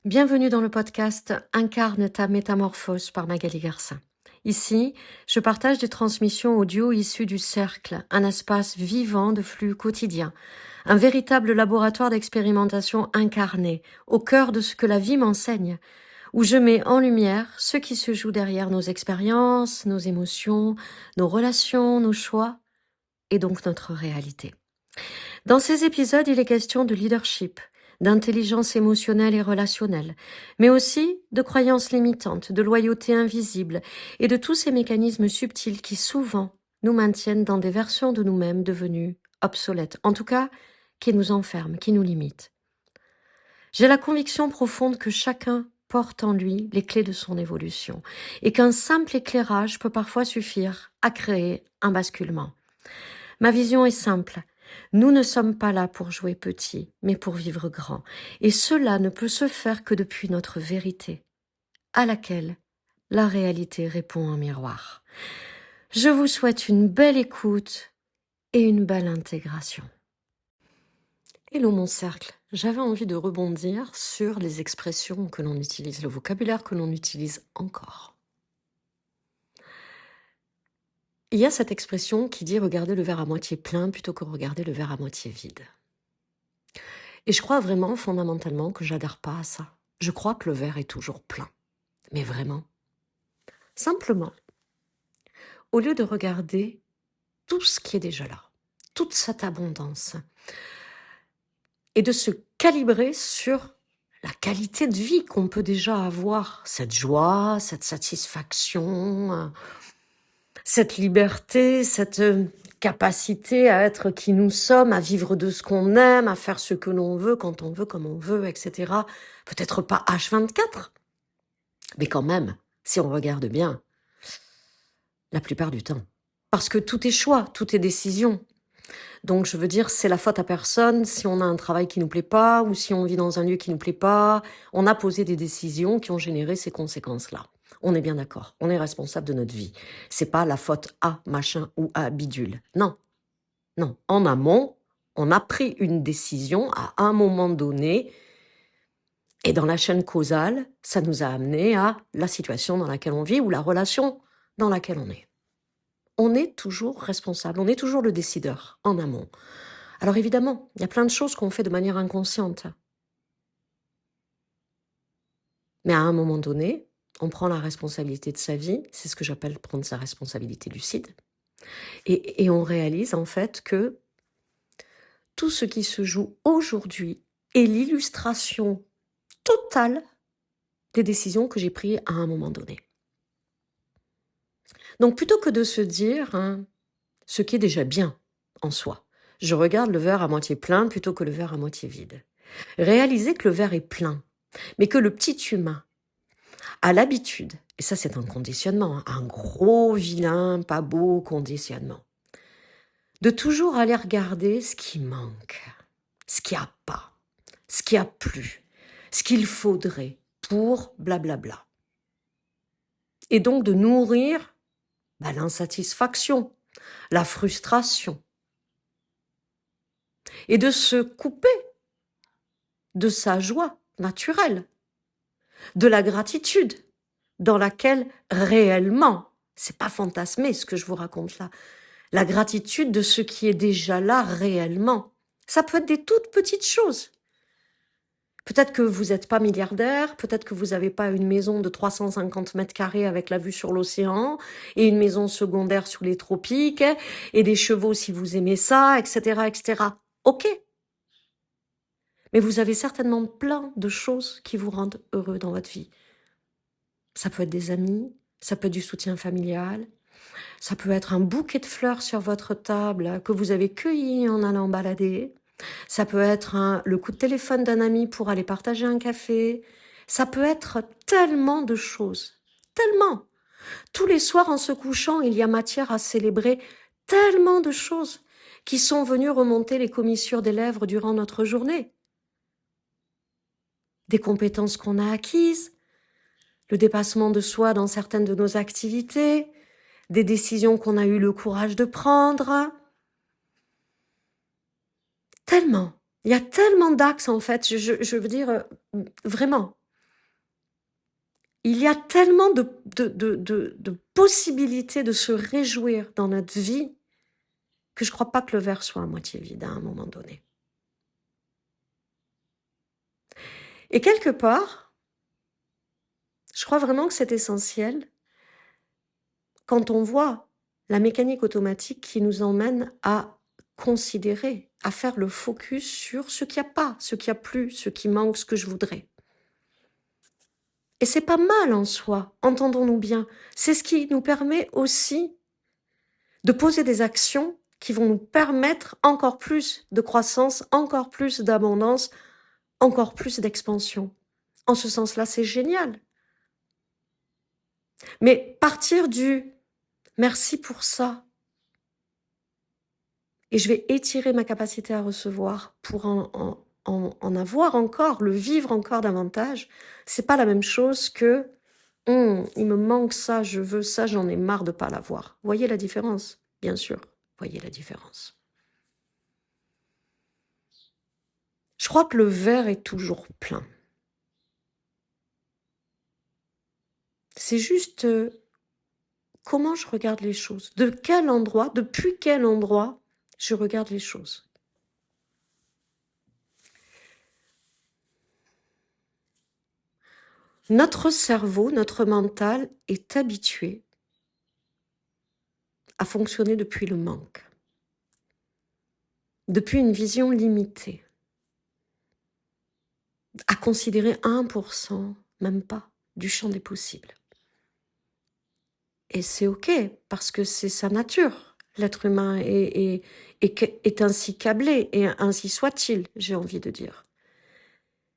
Bienvenue dans le podcast Incarne ta métamorphose par Magali Garcin. Ici, je partage des transmissions audio issues du Cercle, un espace vivant de flux quotidien, un véritable laboratoire d'expérimentation incarné, au cœur de ce que la vie m'enseigne, où je mets en lumière ce qui se joue derrière nos expériences, nos émotions, nos relations, nos choix, et donc notre réalité. Dans ces épisodes, il est question de leadership, d'intelligence émotionnelle et relationnelle, mais aussi de croyances limitantes, de loyauté invisible et de tous ces mécanismes subtils qui souvent nous maintiennent dans des versions de nous-mêmes devenues obsolètes, en tout cas qui nous enferment, qui nous limitent. J'ai la conviction profonde que chacun porte en lui les clés de son évolution et qu'un simple éclairage peut parfois suffire à créer un basculement. Ma vision est simple. Nous ne sommes pas là pour jouer petit, mais pour vivre grand. Et cela ne peut se faire que depuis notre vérité, à laquelle la réalité répond en miroir. Je vous souhaite une belle écoute et une belle intégration. Hello mon cercle, j'avais envie de rebondir sur les expressions que l'on utilise, le vocabulaire que l'on utilise encore. Il y a cette expression qui dit regarder le verre à moitié plein plutôt que regarder le verre à moitié vide. Et je crois vraiment fondamentalement que j'adhère pas à ça. Je crois que le verre est toujours plein. Mais vraiment. Simplement, au lieu de regarder tout ce qui est déjà là, toute cette abondance, et de se calibrer sur la qualité de vie qu'on peut déjà avoir, cette joie, cette satisfaction, cette liberté, cette capacité à être qui nous sommes, à vivre de ce qu'on aime, à faire ce que l'on veut, quand on veut, comme on veut, etc. Peut-être pas H24, mais quand même, si on regarde bien, la plupart du temps. Parce que tout est choix, tout est décision. Donc je veux dire, c'est la faute à personne si on a un travail qui nous plaît pas ou si on vit dans un lieu qui nous plaît pas. On a posé des décisions qui ont généré ces conséquences-là. On est bien d'accord, on est responsable de notre vie. C'est pas la faute à machin ou à bidule. Non, non. En amont, on a pris une décision à un moment donné et dans la chaîne causale, ça nous a amené à la situation dans laquelle on vit ou la relation dans laquelle on est. On est toujours responsable, on est toujours le décideur en amont. Alors évidemment, il y a plein de choses qu'on fait de manière inconsciente. Mais à un moment donné, on prend la responsabilité de sa vie, c'est ce que j'appelle prendre sa responsabilité lucide, et on réalise en fait que tout ce qui se joue aujourd'hui est l'illustration totale des décisions que j'ai prises à un moment donné. Donc plutôt que de se dire ce qui est déjà bien en soi, je regarde le verre à moitié plein plutôt que le verre à moitié vide. Réaliser que le verre est plein, mais que le petit humain a l'habitude, et ça c'est un conditionnement, un gros vilain, pas beau conditionnement, de toujours aller regarder ce qui manque, ce qu'il n'y a pas, ce qu'il n'y a plus, ce qu'il faudrait pour blablabla. Et donc de nourrir l'insatisfaction, la frustration, et de se couper de sa joie naturelle, de la gratitude dans laquelle réellement, c'est pas fantasmé ce que je vous raconte là, la gratitude de ce qui est déjà là réellement. Ça peut être des toutes petites choses. Peut-être que vous n'êtes pas milliardaire, peut-être que vous n'avez pas une maison de 350 mètres carrés avec la vue sur l'océan et une maison secondaire sous les tropiques et des chevaux si vous aimez ça, etc., etc. Ok. Mais vous avez certainement plein de choses qui vous rendent heureux dans votre vie. Ça peut être des amis, ça peut être du soutien familial, ça peut être un bouquet de fleurs sur votre table que vous avez cueilli en allant balader. Ça peut être le coup de téléphone d'un ami pour aller partager un café. Ça peut être tellement de choses. Tellement. Tous les soirs en se couchant, il y a matière à célébrer tellement de choses qui sont venues remonter les commissures des lèvres durant notre journée. Des compétences qu'on a acquises, le dépassement de soi dans certaines de nos activités, des décisions qu'on a eu le courage de prendre. Tellement. Il y a tellement d'axes en fait, je veux dire, vraiment. Il y a tellement de possibilités de se réjouir dans notre vie que je ne crois pas que le verre soit à moitié vide à un moment donné. Et quelque part, je crois vraiment que c'est essentiel quand on voit la mécanique automatique qui nous emmène à considérer, à faire le focus sur ce qu'il n'y a pas, ce qu'il n'y a plus, ce qui manque, ce que je voudrais. Et c'est pas mal en soi, entendons-nous bien. C'est ce qui nous permet aussi de poser des actions qui vont nous permettre encore plus de croissance, encore plus d'abondance, encore plus d'expansion. En ce sens-là, c'est génial. Mais partir du « merci pour ça » et je vais étirer ma capacité à recevoir pour en avoir encore, le vivre encore davantage, c'est pas la même chose que il me manque ça, je veux ça, j'en ai marre de pas l'avoir. Voyez la différence? Bien sûr, voyez la différence. Je crois que le verre est toujours plein. C'est juste comment je regarde les choses, de quel endroit, depuis quel endroit je regarde les choses. Notre cerveau, notre mental est habitué à fonctionner depuis le manque, depuis une vision limitée, à considérer 1%, même pas, du champ des possibles. Et c'est OK, parce que c'est sa nature. L'être humain est ainsi câblé, et ainsi soit-il, j'ai envie de dire.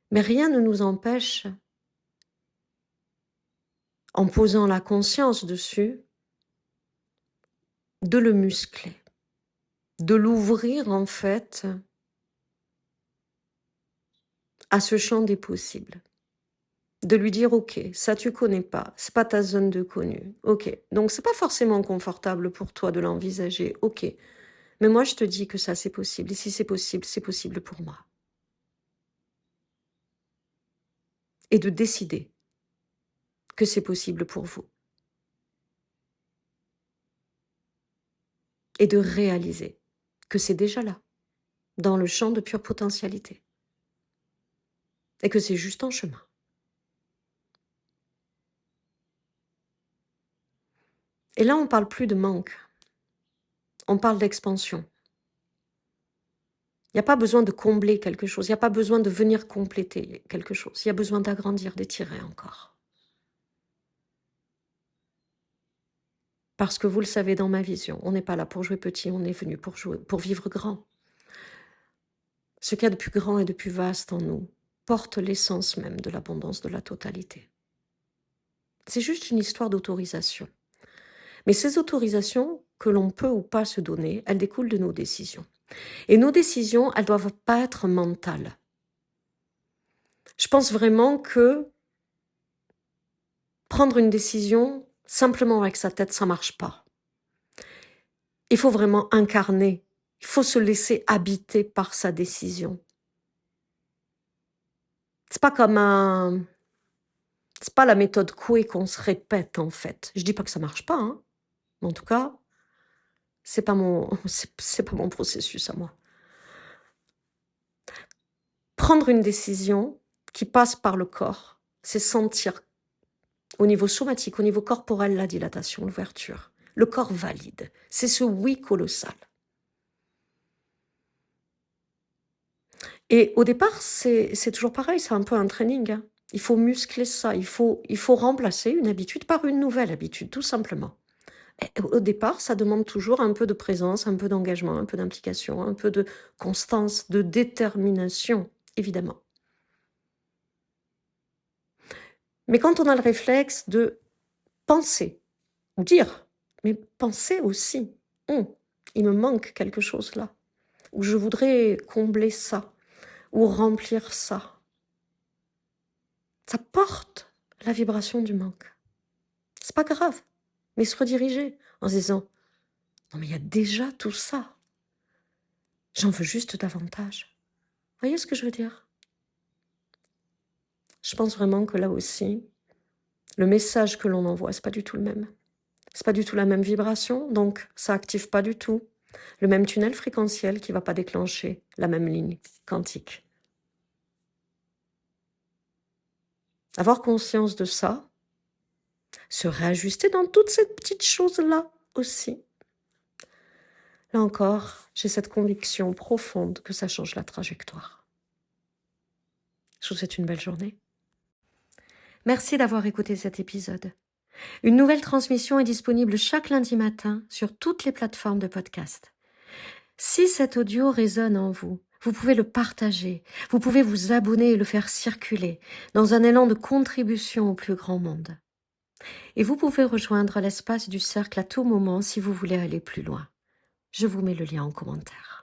Mais rien ne nous empêche, en posant la conscience dessus, de le muscler, de l'ouvrir en fait à ce champ des possibles. De lui dire, OK, ça tu connais pas, c'est pas ta zone de connu. OK, donc c'est pas forcément confortable pour toi de l'envisager. OK, mais moi je te dis que ça c'est possible. Et si c'est possible pour moi. Et de décider que c'est possible pour vous. Et de réaliser que c'est déjà là, dans le champ de pure potentialité. Et que c'est juste en chemin. Et là, on ne parle plus de manque. On parle d'expansion. Il n'y a pas besoin de combler quelque chose. Il n'y a pas besoin de venir compléter quelque chose. Il y a besoin d'agrandir, d'étirer encore. Parce que vous le savez dans ma vision, on n'est pas là pour jouer petit, on est venu pour vivre grand. Ce qu'il y a de plus grand et de plus vaste en nous porte l'essence même de l'abondance de la totalité. C'est juste une histoire d'autorisation. Mais ces autorisations que l'on peut ou pas se donner, elles découlent de nos décisions. Et nos décisions, elles ne doivent pas être mentales. Je pense vraiment que prendre une décision simplement avec sa tête, ça ne marche pas. Il faut vraiment incarner, il faut se laisser habiter par sa décision. C'est pas comme c'est pas la méthode Coué qu'on se répète en fait. Je dis pas que ça marche pas, hein. Mais en tout cas, c'est pas c'est pas mon processus à moi. Prendre une décision qui passe par le corps, c'est sentir au niveau somatique, au niveau corporel, la dilatation, l'ouverture. Le corps valide. C'est ce oui colossal. Et au départ, c'est toujours pareil, c'est un peu un training. Hein. Il faut muscler ça, il faut remplacer une habitude par une nouvelle habitude, tout simplement. Et au départ, ça demande toujours un peu de présence, un peu d'engagement, un peu d'implication, un peu de constance, de détermination, évidemment. Mais quand on a le réflexe de penser, ou dire, mais penser aussi, il me manque quelque chose là, ou je voudrais combler ça, ou remplir ça. Ça porte la vibration du manque. C'est pas grave, mais se rediriger en se disant, non mais il y a déjà tout ça. J'en veux juste davantage. Vous voyez ce que je veux dire? Je pense vraiment que là aussi, Le message que l'on envoie, c'est pas du tout le même. C'est pas du tout la même vibration, donc ça active pas du tout le même tunnel fréquentiel qui va pas déclencher la même ligne quantique. Avoir conscience de ça, se réajuster dans toutes ces petites choses-là aussi. Là encore, j'ai cette conviction profonde que ça change la trajectoire. Je vous souhaite une belle journée. Merci d'avoir écouté cet épisode. Une nouvelle transmission est disponible chaque lundi matin sur toutes les plateformes de podcast. Si cet audio résonne en vous, vous pouvez le partager, vous pouvez vous abonner et le faire circuler dans un élan de contribution au plus grand monde. Et vous pouvez rejoindre l'espace du cercle à tout moment si vous voulez aller plus loin. Je vous mets le lien en commentaire.